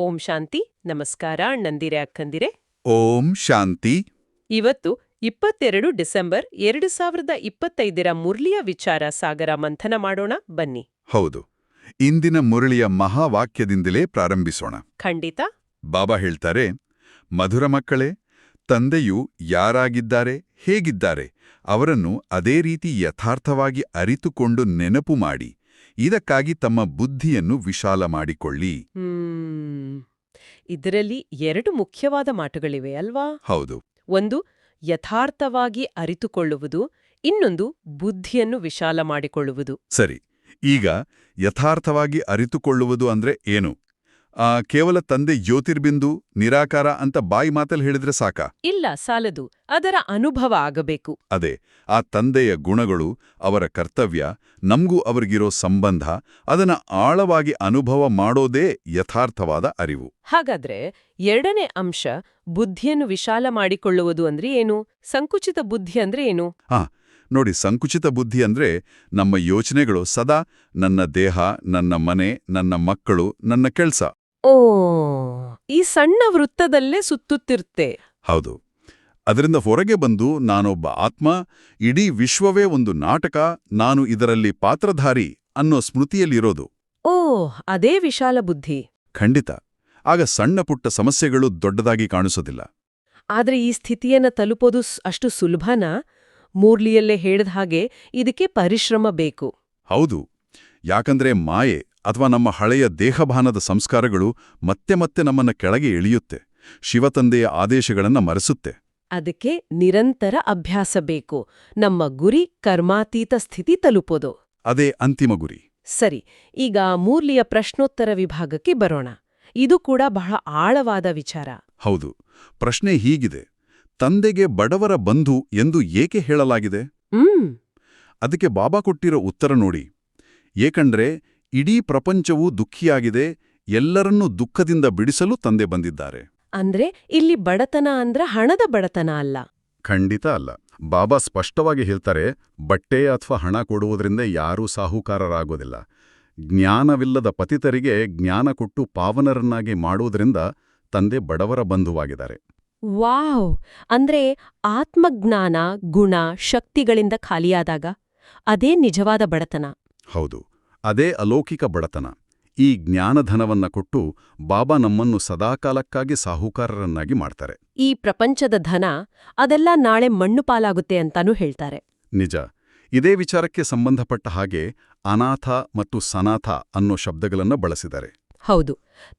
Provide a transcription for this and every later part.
ಓಂ ಶಾಂತಿ ನಮಸ್ಕಾರ ನಂದಿರೆ ಅಕ್ಕಂದಿರೆ. ಓಂ ಶಾಂತಿ. ಇವತ್ತು 22 ಡಿಸೆಂಬರ್ 2025 ಮುರ್ಲಿಯ ವಿಚಾರ ಸಾಗರ ಮಂಥನ ಮಾಡೋಣ ಬನ್ನಿ. ಹೌದು, ಇಂದಿನ ಮುರಳಿಯ ಮಹಾವಾಕ್ಯದಿಂದಲೇ ಪ್ರಾರಂಭಿಸೋಣ. ಖಂಡಿತ. ಬಾಬಾ ಹೇಳ್ತಾರೆ, ಮಧುರ ಮಕ್ಕಳೇ, ತಂದೆಯು ಯಾರಾಗಿದ್ದಾರೆ, ಹೇಗಿದ್ದಾರೆ ಅವರನ್ನು ಅದೇ ರೀತಿ ಯಥಾರ್ಥವಾಗಿ ಅರಿತುಕೊಂಡು ನೆನಪು ಮಾಡಿ, ಇದಕ್ಕಾಗಿ ತಮ್ಮ ಬುದ್ಧಿಯನ್ನು ವಿಶಾಲ ಮಾಡಿಕೊಳ್ಳಿ. ಇದರಲ್ಲಿ 2 ಮುಖ್ಯವಾದ ಮಾತುಗಳಿವೆ ಅಲ್ವಾ? ಹೌದು. ಒಂದು ಯಥಾರ್ಥವಾಗಿ ಅರಿತುಕೊಳ್ಳುವುದು, ಇನ್ನೊಂದು ಬುದ್ಧಿಯನ್ನು ವಿಶಾಲ ಮಾಡಿಕೊಳ್ಳುವುದು. ಸರಿ, ಈಗ ಯಥಾರ್ಥವಾಗಿ ಅರಿತುಕೊಳ್ಳುವುದು ಅಂದ್ರೆ ಏನು? ಕೇವಲ ತಂದೆ ಜ್ಯೋತಿರ್ಬಿಂದು ನಿರಾಕಾರ ಅಂತ ಬಾಯಿ ಮಾತಲ್ಲಿ ಹೇಳಿದ್ರೆ ಸಾಕಾ? ಇಲ್ಲ, ಸಾಲದು. ಅದರ ಅನುಭವ ಆಗಬೇಕು. ಅದೇ, ಆ ತಂದೆಯ ಗುಣಗಳು, ಅವರ ಕರ್ತವ್ಯ, ನಮ್ಗೂ ಅವರಿಗಿರೋ ಸಂಬಂಧ, ಅದನ್ನ ಆಳವಾಗಿ ಅನುಭವ ಮಾಡೋದೇ ಯಥಾರ್ಥವಾದ ಅರಿವು. ಹಾಗಾದ್ರೆ 2ನೇ ಅಂಶ, ಬುದ್ಧಿಯನ್ನು ವಿಶಾಲ ಮಾಡಿಕೊಳ್ಳುವುದು ಅಂದ್ರೆ ಏನು? ಸಂಕುಚಿತ ಬುದ್ಧಿ ಅಂದ್ರೆ ಏನು? ನೋಡಿ, ಸಂಕುಚಿತ ಬುದ್ಧಿ ಅಂದ್ರೆ ನಮ್ಮ ಯೋಚನೆಗಳು ಸದಾ ನನ್ನ ದೇಹ, ನನ್ನ ಮನೆ, ನನ್ನ ಮಕ್ಕಳು, ನನ್ನ ಕೆಲ್ಸ. ಈ ಸಣ್ಣ ವೃತ್ತದಲ್ಲೇ ಸುತ್ತುತ್ತಿರುತ್ತೆ. ಹೌದು. ಅದರಿಂದ ಹೊರಗೆ ಬಂದು ನಾನೊಬ್ಬ ಆತ್ಮ, ಇಡೀ ವಿಶ್ವವೇ ಒಂದು ನಾಟಕ, ನಾನು ಇದರಲ್ಲಿ ಪಾತ್ರಧಾರಿ ಅನ್ನೋ ಸ್ಮೃತಿಯಲ್ಲಿರೋದು. ಅದೇ ವಿಶಾಲ ಬುದ್ಧಿ. ಖಂಡಿತ. ಆಗ ಸಣ್ಣ ಪುಟ್ಟ ಸಮಸ್ಯೆಗಳು ದೊಡ್ಡದಾಗಿ ಕಾಣಿಸೋದಿಲ್ಲ. ಆದ್ರೆ ಈ ಸ್ಥಿತಿಯನ್ನ ತಲುಪೋದು ಅಷ್ಟು ಸುಲಭನಾ? ಮೂರ್ಲಿಯಲ್ಲೇ ಹೇಳಿದ ಹಾಗೆ ಇದಕ್ಕೆ ಪರಿಶ್ರಮ ಬೇಕು. ಹೌದು. ಯಾಕಂದ್ರೆ ಮಾಯೆ ಅಥವಾ ನಮ್ಮ ಹಳೆಯ ದೇಹಭಾನದ ಸಂಸ್ಕಾರಗಳು ಮತ್ತೆ ಮತ್ತೆ ನಮ್ಮನ್ನ ಕೆಳಗೆ ಎಳೆಯುತ್ತೆ, ಶಿವತಂದೆಯ ಆದೇಶಗಳನ್ನ ಮರೆಸುತ್ತೆ. ಅದಕ್ಕೆ ನಿರಂತರ ಅಭ್ಯಾಸ ಬೇಕು. ನಮ್ಮ ಗುರಿ ಕರ್ಮಾತೀತ ಸ್ಥಿತಿ ತಲುಪೋದು. ಅದೇ ಅಂತಿಮ ಗುರಿ. ಸರಿ, ಈಗ ಮೂರ್ಲಿಯ ಪ್ರಶ್ನೋತ್ತರ ವಿಭಾಗಕ್ಕೆ ಬರೋಣ. ಇದು ಕೂಡ ಬಹಳ ಆಳವಾದ ವಿಚಾರ. ಹೌದು. ಪ್ರಶ್ನೆ ಹೀಗಿದೆ, ತಂದೆಗೆ ಬಡವರ ಬಂಧು ಎಂದು ಏಕೆ ಹೇಳಲಾಗಿದೆ? ಅದಕ್ಕೆ ಬಾಬಾ ಕೊಟ್ಟಿರೋ ಉತ್ತರ ನೋಡಿ. ಏಕಂದ್ರೆ ಇಡೀ ಪ್ರಪಂಚವೂ ದುಃಖಿಯಾಗಿದೆ, ಎಲ್ಲರನ್ನೂ ದುಃಖದಿಂದ ಬಿಡಿಸಲು ತಂದೆ ಬಂದಿದ್ದಾರೆ. ಅಂದ್ರೆ ಇಲ್ಲಿ ಬಡತನ ಅಂದ್ರ ಹಣದ ಬಡತನ ಅಲ್ಲ. ಖಂಡಿತ ಅಲ್ಲ. ಬಾಬಾ ಸ್ಪಷ್ಟವಾಗಿ ಹೇಳ್ತಾರೆ, ಬಟ್ಟೆ ಅಥವಾ ಹಣ ಕೊಡುವುದರಿಂದ ಯಾರೂ ಸಾಹುಕಾರರಾಗೋದಿಲ್ಲ. ಜ್ಞಾನವಿಲ್ಲದ ಪತಿತರಿಗೆ ಜ್ಞಾನ ಕೊಟ್ಟು ಪಾವನರನ್ನಾಗಿ ಮಾಡುವುದರಿಂದ ತಂದೆ ಬಡವರ ಬಂಧುವಾಗಿದ್ದಾರೆ. ವಾವ್! ಅಂದ್ರೆ ಆತ್ಮಜ್ಞಾನ, ಗುಣ, ಶಕ್ತಿಗಳಿಂದ ಖಾಲಿಯಾದಾಗ ಅದೇ ನಿಜವಾದ ಬಡತನ. ಹೌದು, ಅದೇ ಅಲೌಕಿಕ ಬಡತನ. ಈ ಜ್ಞಾನಧನವನ್ನ ಕೊಟ್ಟು ಬಾಬಾ ನಮ್ಮನ್ನು ಸದಾಕಾಲಕ್ಕಾಗಿ ಸಾಹುಕಾರರನ್ನಾಗಿ ಮಾಡ್ತಾರೆ. ಈ ಪ್ರಪಂಚದ ಧನ ಅದೆಲ್ಲ ನಾಳೆ ಮಣ್ಣು ಪಾಲಾಗುತ್ತೆ ಅಂತಾನೂ ಹೇಳ್ತಾರೆ. ನಿಜ. ಇದೇ ವಿಚಾರಕ್ಕೆ ಸಂಬಂಧಪಟ್ಟ ಹಾಗೆ ಅನಾಥ ಮತ್ತು ಸನಾಥ ಅನ್ನೋ ಶಬ್ದಗಳನ್ನ ಬಳಸಿದ್ದಾರೆ. ಹೌದು,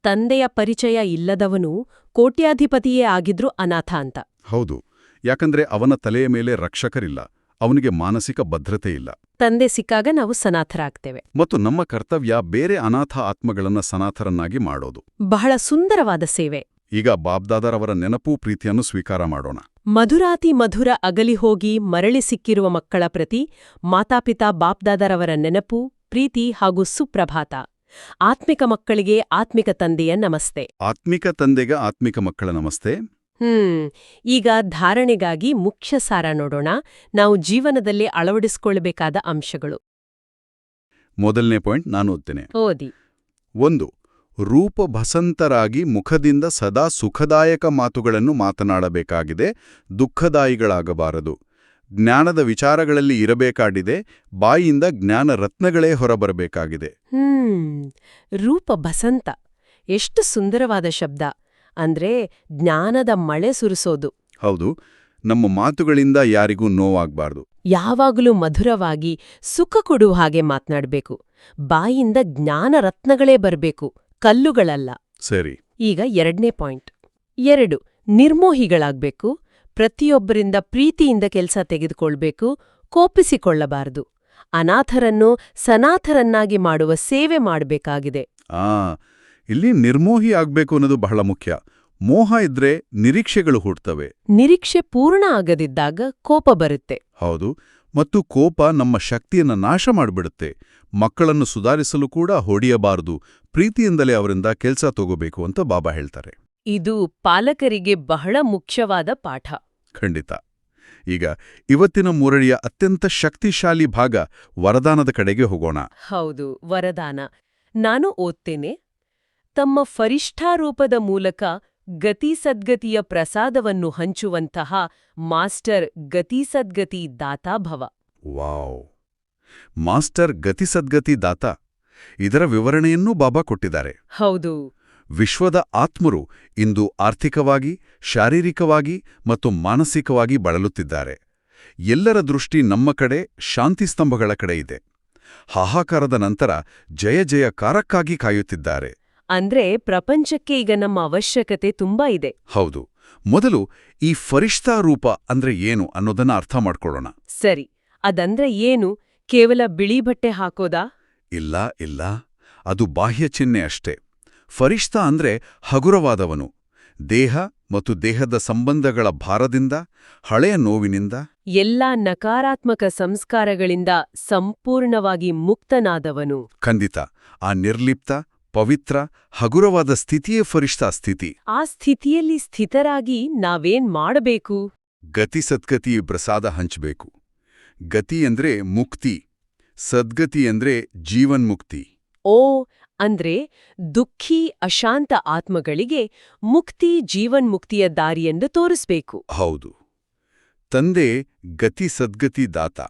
ತಂದೆಯ ಪರಿಚಯ ಇಲ್ಲದವನು ಕೋಟ್ಯಾಧಿಪತಿಯೇ ಆಗಿದ್ರೂ ಅನಾಥ ಅಂತ. ಹೌದು, ಯಾಕಂದ್ರೆ ಅವನ ತಲೆಯ ಮೇಲೆ ರಕ್ಷಕರಿಲ್ಲ, ಅವನಿಗೆ ಮಾನಸಿಕ ಭದ್ರತೆ ಇಲ್ಲ. ತಂದೆ ಸಿಕ್ಕಾಗ ನಾವು ಸನಾಥರಾಗ್ತೇವೆ. ಮತ್ತು ನಮ್ಮ ಕರ್ತವ್ಯ ಬೇರೆ ಅನಾಥ ಆತ್ಮಗಳನ್ನ ಸನಾಥರನ್ನಾಗಿ ಮಾಡೋದು. ಬಹಳ ಸುಂದರವಾದ ಸೇವೆ. ಈಗ ಬಾಬ್ದಾದರವರ ನೆನಪು, ಪ್ರೀತಿಯನ್ನು ಸ್ವೀಕಾರ ಮಾಡೋಣ. ಮಧುರಾತಿ ಮಧುರ ಅಗಲಿ ಹೋಗಿ ಮರಳಿ ಸಿಕ್ಕಿರುವ ಮಕ್ಕಳ ಪ್ರತಿ ಮಾತಾಪಿತಾ ಬಾಬ್ದಾದರವರ ನೆನಪು, ಪ್ರೀತಿ ಹಾಗೂ ಸುಪ್ರಭಾತ. ಆತ್ಮಿಕ ಮಕ್ಕಳಿಗೆ ಆತ್ಮಿಕ ತಂದೆಯ ನಮಸ್ತೆ. ಆತ್ಮಿಕ ತಂದೆಗ ಆತ್ಮಿಕ ಮಕ್ಕಳ ನಮಸ್ತೆ. ಈಗ ಧಾರಣೆಗಾಗಿ ಮುಖ್ಯ ಸಾರ ನೋಡೋಣ. ನಾವು ಜೀವನದಲ್ಲಿ ಅಳವಡಿಸಿಕೊಳ್ಳಬೇಕಾದ ಅಂಶಗಳು. ಮೊದಲನೇ ಪಾಯಿಂಟ್ ನಾನು ಓದ್ತೇನೆ. ಓದಿ. 1. ರೂಪಭಸಂತರಾಗಿ ಮುಖದಿಂದ ಸದಾ ಸುಖದಾಯಕ ಮಾತುಗಳನ್ನು ಮಾತನಾಡಬೇಕಾಗಿದೆ, ದುಃಖದಾಯಿಗಳಾಗಬಾರದು. ಜ್ಞಾನದ ವಿಚಾರಗಳಲ್ಲಿ ಇರಬೇಕಾಗಿದೆ, ಬಾಯಿಯಿಂದ ಜ್ಞಾನ ರತ್ನಗಳೇ ಹೊರಬರಬೇಕಾಗಿದೆ. ರೂಪಭಸಂತ ಎಷ್ಟು ಸುಂದರವಾದ ಶಬ್ದ. ಅಂದ್ರೆ ಜ್ಞಾನದ ಮಳೆ ಸುರಿಸೋದು. ಹೌದು, ನಮ್ಮ ಮಾತುಗಳಿಂದ ಯಾರಿಗೂ ನೋವಾಗಬಾರ್ದು. ಯಾವಾಗಲೂ ಮಧುರವಾಗಿ ಸುಖ ಕೊಡುವ ಹಾಗೆ ಮಾತನಾಡಬೇಕು. ಬಾಯಿಂದ ಜ್ಞಾನ ರತ್ನಗಳೇ ಬರಬೇಕು, ಕಲ್ಲುಗಳಲ್ಲ. ಸರಿ. ಈಗ 2ನೇ ಪಾಯಿಂಟ್. 2. ನಿರ್ಮೋಹಿಗಳಾಗ್ಬೇಕು. ಪ್ರತಿಯೊಬ್ಬರಿಂದ ಪ್ರೀತಿಯಿಂದ ಕೆಲಸ ತೆಗೆದುಕೊಳ್ಬೇಕು, ಕೋಪಿಸಿಕೊಳ್ಳಬಾರದು. ಅನಾಥರನ್ನು ಸನಾಥರನ್ನಾಗಿ ಮಾಡುವ ಸೇವೆ ಮಾಡಬೇಕಾಗಿದೆ. ಇಲ್ಲಿ ನಿರ್ಮೋಹಿ ಆಗ್ಬೇಕು ಅನ್ನೋದು ಬಹಳ ಮುಖ್ಯ. ಮೋಹ ಇದ್ರೆ ನಿರೀಕ್ಷೆಗಳು ಹುಟ್ಟುತ್ತವೆ. ನಿರೀಕ್ಷೆ ಪೂರ್ಣ ಆಗದಿದ್ದಾಗ ಕೋಪ ಬರುತ್ತೆ. ಹೌದು, ಮತ್ತು ಕೋಪ ನಮ್ಮ ಶಕ್ತಿಯನ್ನ ನಾಶ ಮಾಡಿಬಿಡುತ್ತೆ. ಮಕ್ಕಳನ್ನು ಸುಧಾರಿಸಲು ಕೂಡ ಹೊಡೆಯಬಾರದು, ಪ್ರೀತಿಯಿಂದಲೇ ಅವರಿಂದ ಕೆಲಸ ತಗೋಬೇಕು ಅಂತ ಬಾಬಾ ಹೇಳ್ತಾರೆ. ಇದು ಪಾಲಕರಿಗೆ ಬಹಳ ಮುಖ್ಯವಾದ ಪಾಠ. ಖಂಡಿತ. ಈಗ ಇವತ್ತಿನ ಮುರಳಿಯ ಅತ್ಯಂತ ಶಕ್ತಿಶಾಲಿ ಭಾಗ ವರದಾನದ ಕಡೆಗೆ ಹೋಗೋಣ. ಹೌದು, ವರದಾನ. ನಾನು ಓದ್ತೇನೆ. ತಮ್ಮ ಫರಿಷ್ಠಾರೂಪದ ಮೂಲಕ ಗತಿಸದ್ಗತಿಯ ಪ್ರಸಾದವನ್ನು ಹಂಚುವಂತಹ ಮಾಸ್ಟರ್ ಗತಿಸದ್ಗತಿ ದಾತಾಭವ. ವಾವ್! ಮಾಸ್ಟರ್ ಗತಿಸದ್ಗತಿ ದಾತ. ಇದರ ವಿವರಣೆಯನ್ನೂ ಬಾಬಾ ಕೊಟ್ಟಿದ್ದಾರೆ. ಹೌದು. ವಿಶ್ವದ ಆತ್ಮರು ಇಂದು ಆರ್ಥಿಕವಾಗಿ, ಶಾರೀರಿಕವಾಗಿ ಮತ್ತು ಮಾನಸಿಕವಾಗಿ ಬಳಲುತ್ತಿದ್ದಾರೆ. ಎಲ್ಲರ ದೃಷ್ಟಿ ನಮ್ಮ ಕಡೆ, ಶಾಂತಿಸ್ತಂಭಗಳ ಕಡೆ ಇದೆ. ಹಾಹಾಕಾರದ ನಂತರ ಜಯ ಜಯಕಾರಕ್ಕಾಗಿ ಕಾಯುತ್ತಿದ್ದಾರೆ. ಅಂದ್ರೆ ಪ್ರಪಂಚಕ್ಕೆ ಈಗ ನಮ್ಮ ಅವಶ್ಯಕತೆ ತುಂಬಾ ಇದೆ. ಹೌದು. ಮೊದಲು ಈ ಫರಿಷ್ಠಾ ರೂಪ ಅಂದ್ರೆ ಏನು ಅನ್ನೋದನ್ನ ಅರ್ಥ ಮಾಡ್ಕೊಳ್ಳೋಣ. ಸರಿ, ಅದಂದ್ರೆ ಏನು? ಕೇವಲ ಬಿಳಿ ಬಟ್ಟೆ ಹಾಕೋದಾ? ಇಲ್ಲ ಇಲ್ಲ, ಅದು ಬಾಹ್ಯ ಚಿಹ್ನೆ ಅಷ್ಟೇ. ಫರಿಷ್ಠಾ ಅಂದ್ರೆ ಹಗುರವಾದವನು. ದೇಹ ಮತ್ತು ದೇಹದ ಸಂಬಂಧಗಳ ಭಾರದಿಂದ, ಹಳೆಯ ನೋವಿನಿಂದ, ಎಲ್ಲಾ ನಕಾರಾತ್ಮಕ ಸಂಸ್ಕಾರಗಳಿಂದ ಸಂಪೂರ್ಣವಾಗಿ ಮುಕ್ತನಾದವನು. ಖಂಡಿತ. ಆ ನಿರ್ಲಿಪ್ತ, ಪವಿತ್ರ, ಹಗುರವಾದ ಸ್ಥಿತಿಯೇ ಫರಿಷ್ಠಾ ಸ್ಥಿತಿ. ಆ ಸ್ಥಿತಿಯಲ್ಲಿ ಸ್ಥಿತರಾಗಿ ನಾವೇನ್ ಮಾಡಬೇಕು? ಗತಿ ಸದ್ಗತಿ ಪ್ರಸಾದ ಹಂಚಬೇಕು. ಗತಿ ಅಂದ್ರೆ ಮುಕ್ತಿ, ಸದ್ಗತಿ ಅಂದ್ರೆ ಜೀವನ್ಮುಕ್ತಿ. ಓ, ಅಂದ್ರೆ ದುಃಖಿ ಅಶಾಂತ ಆತ್ಮಗಳಿಗೆ ಮುಕ್ತಿ, ಜೀವನ್ಮುಕ್ತಿಯ ದಾರಿಯೆಂದು ತೋರಿಸ್ಬೇಕು. ಹೌದು. ತಂದೆ ಗತಿ ಸದ್ಗತಿ ದಾತ.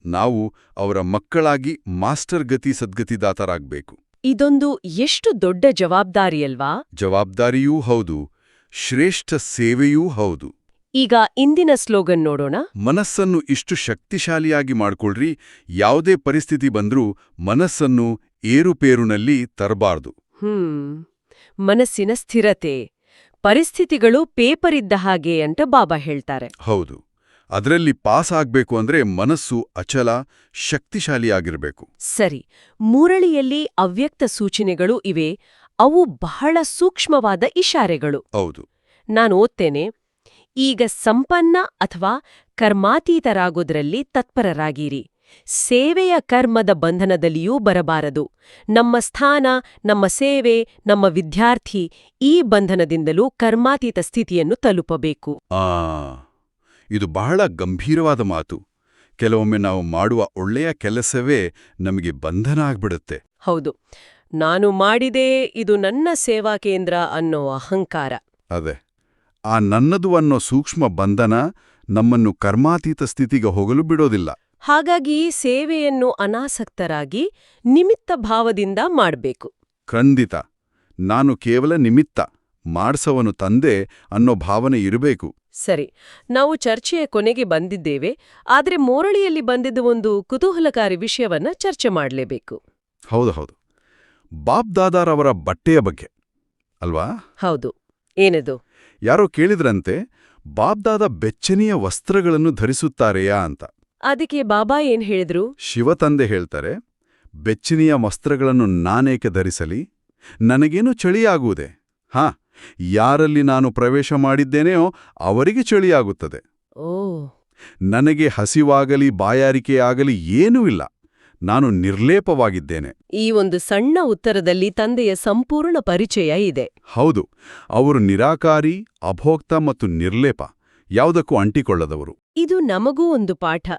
ನಾವು ಅವರ ಮಕ್ಕಳಾಗಿ ಮಾಸ್ಟರ್ ಗತಿ ಸದ್ಗತಿ ದಾತರಾಗಬೇಕು. ಇದೊಂದು ಎಷ್ಟು ದೊಡ್ಡ ಜವಾಬ್ದಾರಿಯಲ್ವಾ? ಜವಾಬ್ದಾರಿಯೂ ಹೌದು, ಶ್ರೇಷ್ಠ ಸೇವೆಯೂ ಹೌದು. ಈಗ ಇಂದಿನ ಸ್ಲೋಗನ್ ನೋಡೋಣ. ಮನಸ್ಸನ್ನು ಇಷ್ಟು ಶಕ್ತಿಶಾಲಿಯಾಗಿ ಮಾಡ್ಕೊಳ್ರಿ, ಯಾವುದೇ ಪರಿಸ್ಥಿತಿ ಬಂದ್ರೂ ಮನಸ್ಸನ್ನು ಏರುಪೇರುನಲ್ಲಿ ತರಬಾರ್ದು. ಮನಸ್ಸಿನ ಸ್ಥಿರತೆ. ಪರಿಸ್ಥಿತಿಗಳು ಪೇಪರಿದ್ದ ಹಾಗೆ ಅಂತ ಬಾಬಾ ಹೇಳ್ತಾರೆ. ಹೌದು. ಅದರಲ್ಲಿ ಪಾಸ್ ಆಗ್ಬೇಕು ಅಂದ್ರೆ ಮನಸ್ಸು ಅಚಲ, ಶಕ್ತಿಶಾಲಿಯಾಗಿರ್ಬೇಕು. ಸರಿ, ಮುರಳಿಯಲ್ಲಿ ಅವ್ಯಕ್ತ ಸೂಚನೆಗಳು ಇವೆ. ಅವು ಬಹಳ ಸೂಕ್ಷ್ಮವಾದ ಇಶಾರೆಗಳು. ಹೌದು. ನಾನು ಓದ್ತೇನೆ. ಈಗ ಸಂಪನ್ನ ಅಥವಾ ಕರ್ಮಾತೀತರಾಗೋದ್ರಲ್ಲಿ ತತ್ಪರರಾಗಿರಿ. ಸೇವೆಯ ಕರ್ಮದ ಬಂಧನದಲ್ಲಿಯೂ ಬರಬಾರದು. ನಮ್ಮ ಸ್ಥಾನ, ನಮ್ಮ ಸೇವೆ, ನಮ್ಮ ವಿದ್ಯಾರ್ಥಿ ಈ ಬಂಧನದಿಂದಲೂ ಕರ್ಮಾತೀತ ಸ್ಥಿತಿಯನ್ನು ತಲುಪಬೇಕು. ಇದು ಬಹಳ ಗಂಭೀರವಾದ ಮಾತು. ಕೆಲವೊಮ್ಮೆ ನಾವು ಮಾಡುವ ಒಳ್ಳೆಯ ಕೆಲಸವೇ ನಮಗೆ ಬಂಧನ ಆಗ್ಬಿಡುತ್ತೆ. ಹೌದು. ನಾನು ಮಾಡಿದೆ, ಇದು ನನ್ನ ಸೇವಾ ಕೇಂದ್ರ ಅನ್ನೋ ಅಹಂಕಾರ. ಅದೇ, ಆ ನನ್ನದು ಅನ್ನೋ ಸೂಕ್ಷ್ಮ ಬಂಧನ ನಮ್ಮನ್ನು ಕರ್ಮಾತೀತ ಸ್ಥಿತಿಗೆ ಹೋಗಲು ಬಿಡೋದಿಲ್ಲ. ಹಾಗಾಗಿ ಸೇವೆಯನ್ನು ಅನಾಸಕ್ತರಾಗಿ ನಿಮಿತ್ತ ಭಾವದಿಂದ ಮಾಡಬೇಕು. ಖಂಡಿತ. ನಾನು ಕೇವಲ ನಿಮಿತ್ತ, ಮಾಡ್ಸವನು ತಂದೆ ಅನ್ನೋ ಭಾವನೆ ಇರಬೇಕು. ಸರಿ, ನಾವು ಚರ್ಚೆಯ ಕೊನೆಗೆ ಬಂದಿದ್ದೇವೆ. ಆದ್ರೆ ಮುರಳಿಯಲ್ಲಿ ಬಂದಿದ್ದ ಒಂದು ಕುತೂಹಲಕಾರಿ ವಿಷಯವನ್ನ ಚರ್ಚೆ ಮಾಡಲೇಬೇಕು. ಹೌದು. ಬಾಪ್ ದಾದಾರವರ ಬಟ್ಟೆಯ ಬಗ್ಗೆ ಅಲ್ವಾ? ಹೌದು. ಏನದು? ಯಾರೋ ಕೇಳಿದ್ರಂತೆ, ಬಾಪ್ ದಾದಾ ಬೆಚ್ಚನೆಯ ವಸ್ತ್ರಗಳನ್ನು ಧರಿಸುತ್ತಾರೆಯಾ ಅಂತ. ಅದಕ್ಕೆ ಬಾಬಾ ಏನ್ ಹೇಳಿದ್ರು? ಶಿವತಂದೆ ಹೇಳ್ತಾರೆ, ಬೆಚ್ಚನೆಯ ವಸ್ತ್ರಗಳನ್ನು ನಾನೇಕೆ ಧರಿಸಲಿ? ನನಗೇನು ಚಳಿಯಾಗುವುದೇ? ಯಾರಲ್ಲಿ ನಾನು ಪ್ರವೇಶ ಮಾಡಿದ್ದೇನೆಯೋ ಅವರಿಗೆ ಚಳಿಯಾಗುತ್ತದೆ. ಓ, ನನಗೆ ಹಸಿವಾಗಲಿ ಬಾಯಾರಿಕೆಯಾಗಲಿ ಏನೂ ಇಲ್ಲ. ನಾನು ನಿರ್ಲೇಪವಾಗಿದ್ದೇನೆ. ಈ ಒಂದು ಸಣ್ಣ ಉತ್ತರದಲ್ಲಿ ತಂದೆಯ ಸಂಪೂರ್ಣ ಪರಿಚಯ ಇದೆ. ಹೌದು. ಅವರು ನಿರಾಕಾರಿ, ಅಭೋಕ್ತ ಮತ್ತು ನಿರ್ಲೇಪ, ಯಾವುದಕ್ಕೂ ಅಂಟಿಕೊಳ್ಳದವರು. ಇದು ನಮಗೂ ಒಂದು ಪಾಠ.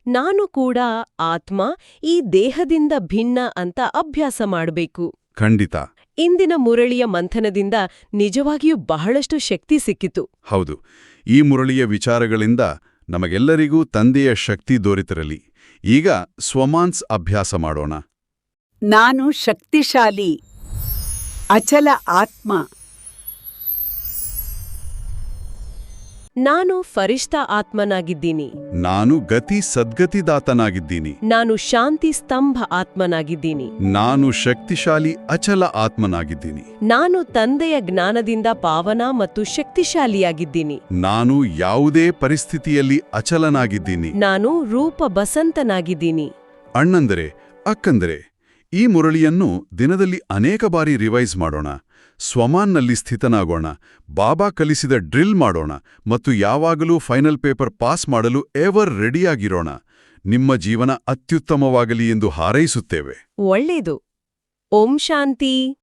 ನಾನು ಕೂಡ ಆತ್ಮ, ಈ ದೇಹದಿಂದ ಭಿನ್ನ ಅಂತ ಅಭ್ಯಾಸ ಮಾಡಬೇಕು. ಖಂಡಿತ. ಇಂದಿನ ಮುರಳಿಯ ಮಂಥನದಿಂದ ನಿಜವಾಗಿಯೂ ಬಹಳಷ್ಟು ಶಕ್ತಿ ಸಿಕ್ಕಿತು. ಹೌದು. ಈ ಮುರಳಿಯ ವಿಚಾರಗಳಿಂದ ನಮಗೆಲ್ಲರಿಗೂ ತಂದೆಯ ಶಕ್ತಿ ದೊರೆತಿರಲಿ. ಈಗ ಸ್ವಮಾನ್ಸ್ ಅಭ್ಯಾಸ ಮಾಡೋಣ. ನಾನು ಶಕ್ತಿಶಾಲಿ, ಅಚಲ ಆತ್ಮ. ನಾನು ಫರಿಷ್ಠ ಆತ್ಮನಾಗಿದ್ದೀನಿ. ನಾನು ಗತಿ ಸದ್ಗತಿದಾತನಾಗಿದ್ದೀನಿ. ನಾನು ಶಾಂತಿ ಸ್ತಂಭ ಆತ್ಮನಾಗಿದ್ದೀನಿ. ನಾನು ಶಕ್ತಿಶಾಲಿ ಅಚಲ ಆತ್ಮನಾಗಿದ್ದೀನಿ. ನಾನು ತಂದೆಯ ಜ್ಞಾನದಿಂದ ಪಾವನ ಮತ್ತು ಶಕ್ತಿಶಾಲಿಯಾಗಿದ್ದೀನಿ. ನಾನು ಯಾವುದೇ ಪರಿಸ್ಥಿತಿಯಲ್ಲಿ ಅಚಲನಾಗಿದ್ದೀನಿ. ನಾನು ರೂಪ ಬಸಂತನಾಗಿದ್ದೀನಿ. ಅಣ್ಣಂದರೆ, ಅಕ್ಕಂದರೆ, ಈ ಮುರಳಿಯನ್ನು ದಿನದಲ್ಲಿ ಅನೇಕ ಬಾರಿ ರಿವೈಸ್ ಮಾಡೋಣ. ಸ್ವಮಾನ್ನಲ್ಲಿ ಸ್ಥಿತನಾಗೋಣ. ಬಾಬಾ ಕಲಿಸಿದ ಡ್ರಿಲ್ ಮಾಡೋಣ ಮತ್ತು ಯಾವಾಗಲೂ ಫೈನಲ್ ಪೇಪರ್ ಪಾಸ್ ಮಾಡಲು ಎವರ್ ರೆಡಿಯಾಗಿರೋಣ. ನಿಮ್ಮ ಜೀವನ ಅತ್ಯುತ್ತಮವಾಗಲಿ ಎಂದು ಹಾರೈಸುತ್ತೇವೆ. ಒಳ್ಳೆಯದು. ಓಂ ಶಾಂತಿ.